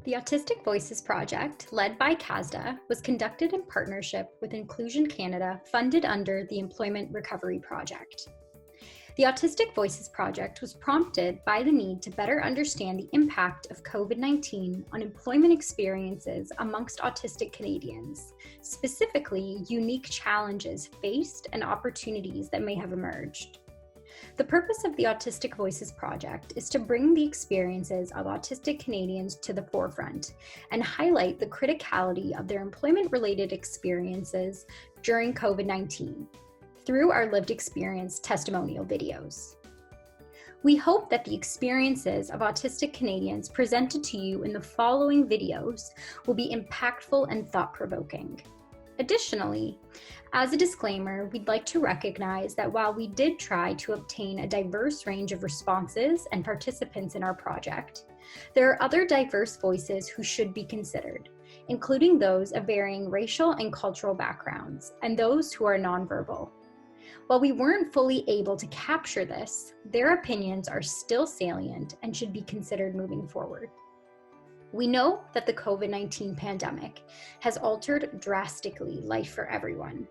The Autistic Voices Project, led by CASDA, was conducted in partnership with Inclusion Canada, funded under the Employment Recovery Project. The Autistic Voices Project was prompted by the need to better understand the impact of COVID-19 on employment experiences amongst autistic Canadians, specifically unique challenges faced and opportunities that may have emerged. The purpose of the Autistic Voices Project is to bring the experiences of autistic Canadians to the forefront and highlight the criticality of their employment-related experiences during COVID-19 through our lived experience testimonial videos. We hope that the experiences of autistic Canadians presented to you in the following videos will be impactful and thought-provoking. Additionally, as a disclaimer, we'd like to recognize that while we did try to obtain a diverse range of responses and participants in our project, there are other diverse voices who should be considered, including those of varying racial and cultural backgrounds, and those who are nonverbal. While we weren't fully able to capture this, their opinions are still salient and should be considered moving forward. We know that the COVID-19 pandemic has altered drastically life for everyone.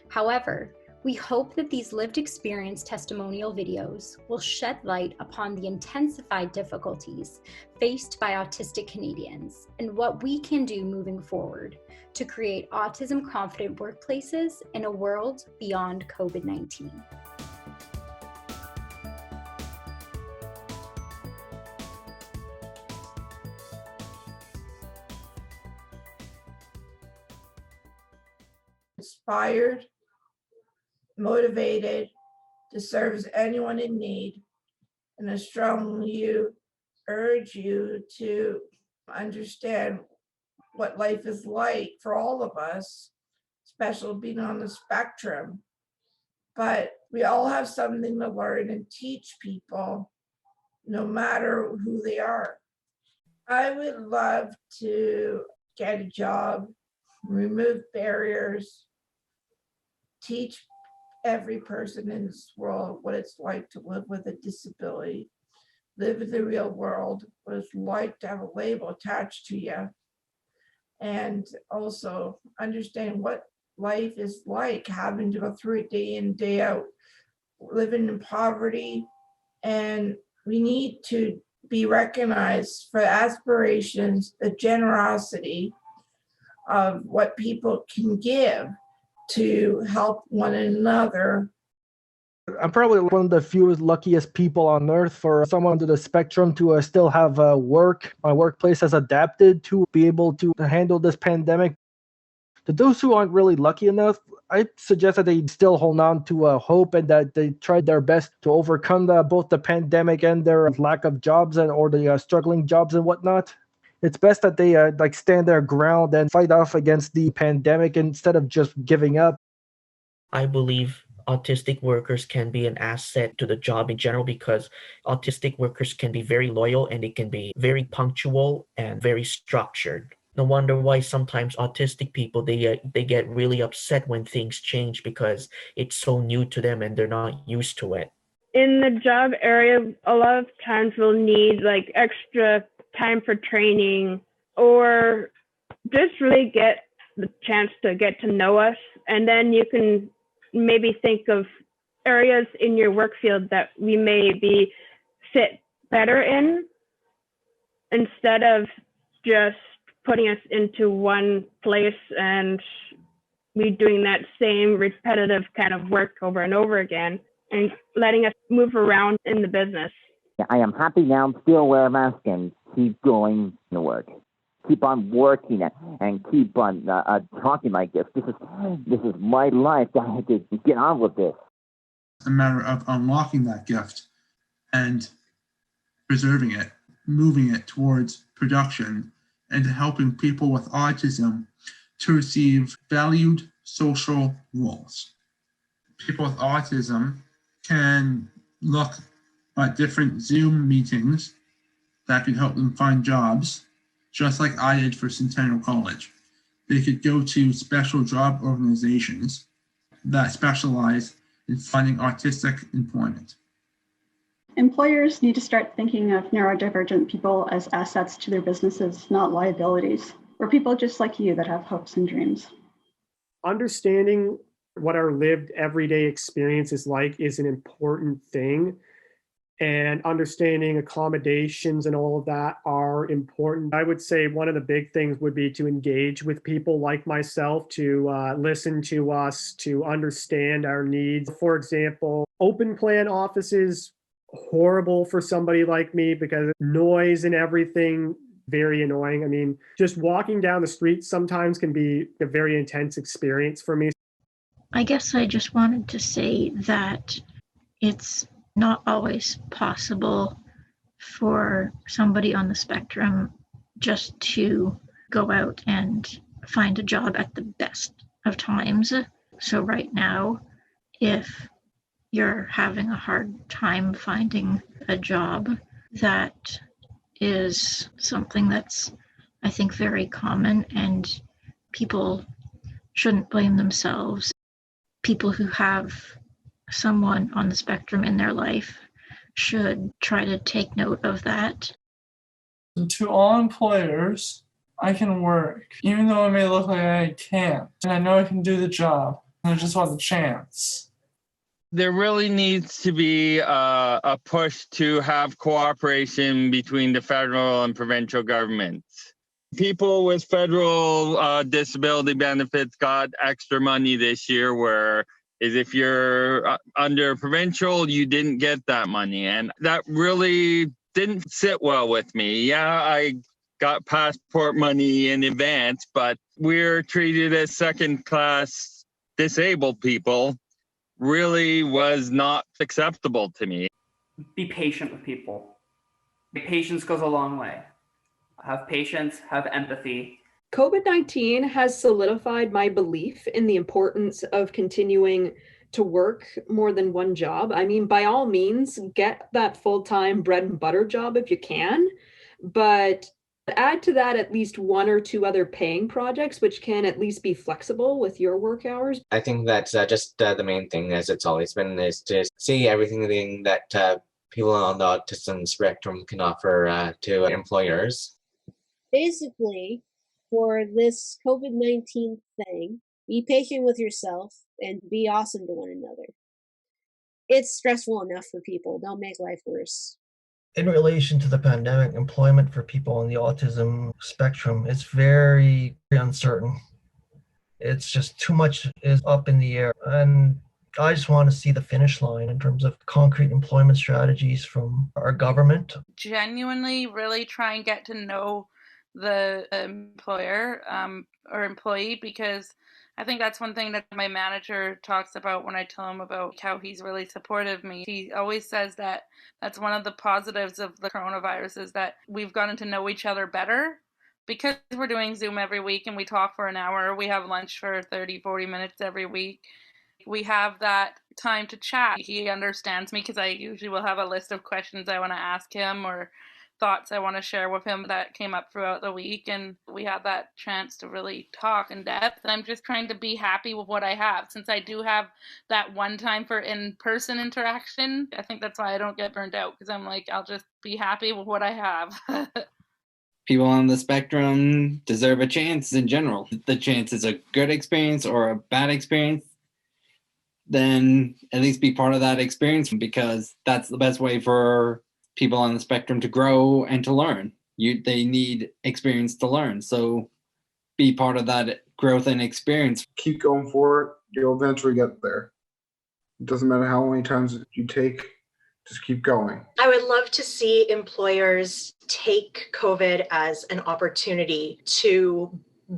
However, we hope that these lived experience testimonial videos will shed light upon the intensified difficulties faced by autistic Canadians and what we can do moving forward to create autism-confident workplaces in a world beyond COVID-19. Inspired, motivated to serve as anyone in need, and I strongly urge you to understand what life is like for all of us, especially being on the spectrum. But we all have something to learn and teach people, no matter who they are. I would love to get a job, remove barriers, teach every person in this world what it's like to live with a disability, live in the real world, what it's like to have a label attached to you, and also understand what life is like, having to go through it day in, day out, living in poverty. And we need to be recognized for aspirations, the generosity of what people can give to help one another. I'm probably one of the fewest luckiest people on earth for someone under the spectrum to still have work. My workplace has adapted to be able to handle this pandemic. To those who aren't really lucky enough, I suggest that they still hold on to hope and that they try their best to overcome both the pandemic and their lack of jobs or the struggling jobs and whatnot. It's best that they stand their ground and fight off against the pandemic instead of just giving up. I believe autistic workers can be an asset to the job in general because autistic workers can be very loyal and they can be very punctual and very structured. No wonder why sometimes autistic people, they get really upset when things change because it's so new to them and they're not used to it. In the job area, a lot of times we'll need extra time for training or just really get the chance to get to know us. And then you can maybe think of areas in your work field that we maybe fit better in instead of just putting us into one place and we doing that same repetitive kind of work over and over again and letting us move around in the business. I am happy now. I'm still wear a mask and keep going to work. Keep on working and keep on talking like this. This is my life. I have to get on with this. It's a matter of unlocking that gift and preserving it, moving it towards production, and helping people with autism to receive valued social roles. People with autism can look at different Zoom meetings that can help them find jobs, just like I did for Centennial College. They could go to special job organizations that specialize in finding autistic employment. Employers need to start thinking of neurodivergent people as assets to their businesses, not liabilities. We're people just like you that have hopes and dreams. Understanding what our lived everyday experience is like is an important thing. And understanding accommodations and all of that are important. I would say one of the big things would be to engage with people like myself, to listen to us, to understand our needs. For example, open plan offices, horrible for somebody like me because noise and everything, very annoying. I mean, just walking down the street sometimes can be a very intense experience for me. I guess I just wanted to say that it's not always possible for somebody on the spectrum just to go out and find a job at the best of times. So right now, if you're having a hard time finding a job, that is something that's, I think, very common, and people shouldn't blame themselves. People who have someone on the spectrum in their life should try to take note of that. To all employers, I can work, even though it may look like I can't. And I know I can do the job. I just want the chance. There really needs to be a push to have cooperation between the federal and provincial governments. People with federal disability benefits got extra money this year, where is if you're under provincial, you didn't get that money. And that really didn't sit well with me. Yeah, I got passport money in advance, but we're treated as second-class disabled people. Really was not acceptable to me. Be patient with people. Patience goes a long way. Have patience, have empathy. COVID-19 has solidified my belief in the importance of continuing to work more than one job. I mean, by all means, get that full-time bread and butter job if you can, but add to that at least one or two other paying projects, which can at least be flexible with your work hours. I think that's just the main thing, as it's always been, is to see everything that people on the autism spectrum can offer to employers. Basically, for this COVID-19 thing, be patient with yourself and be awesome to one another. It's stressful enough for people. Don't make life worse. In relation to the pandemic, employment for people on the autism spectrum is very uncertain. It's just too much is up in the air. And I just want to see the finish line in terms of concrete employment strategies from our government. Genuinely really try and get to know the employer or employee, because I think that's one thing that my manager talks about when I tell him about how he's really supportive of me. He always says that that's one of the positives of the coronavirus, is that we've gotten to know each other better because we're doing Zoom every week and we talk for an hour. We have lunch for 30, 40 minutes every week. We have that time to chat. He understands me because I usually will have a list of questions I want to ask him or thoughts I want to share with him that came up throughout the week, and we had that chance to really talk in depth. And I'm just trying to be happy with what I have. Since I do have that one time for in-person interaction, I think that's why I don't get burned out, because I'm like, I'll just be happy with what I have. People on the spectrum deserve a chance in general. The chance is a good experience or a bad experience, then at least be part of that experience, because that's the best way for people on the spectrum to grow and to learn. They need experience to learn. So be part of that growth and experience. Keep going for it. You'll eventually get there. It doesn't matter how many times you take, just keep going. I would love to see employers take COVID as an opportunity to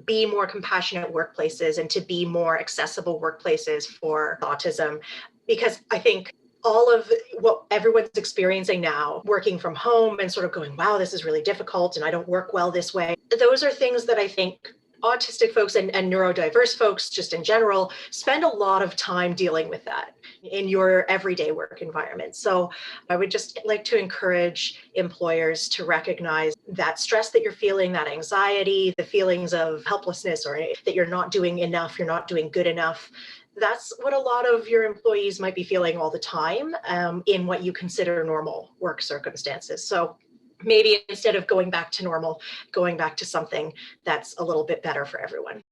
be more compassionate workplaces and to be more accessible workplaces for autism, because I think all of what everyone's experiencing now, working from home and sort of going, wow, this is really difficult and I don't work well this way. Those are things that I think autistic folks and neurodiverse folks just in general spend a lot of time dealing with that in your everyday work environment. So I would just like to encourage employers to recognize that stress that you're feeling, that anxiety, the feelings of helplessness or that you're not doing enough, you're not doing good enough, That's what a lot of your employees might be feeling all the time in what you consider normal work circumstances. So maybe instead of going back to normal, going back to something that's a little bit better for everyone.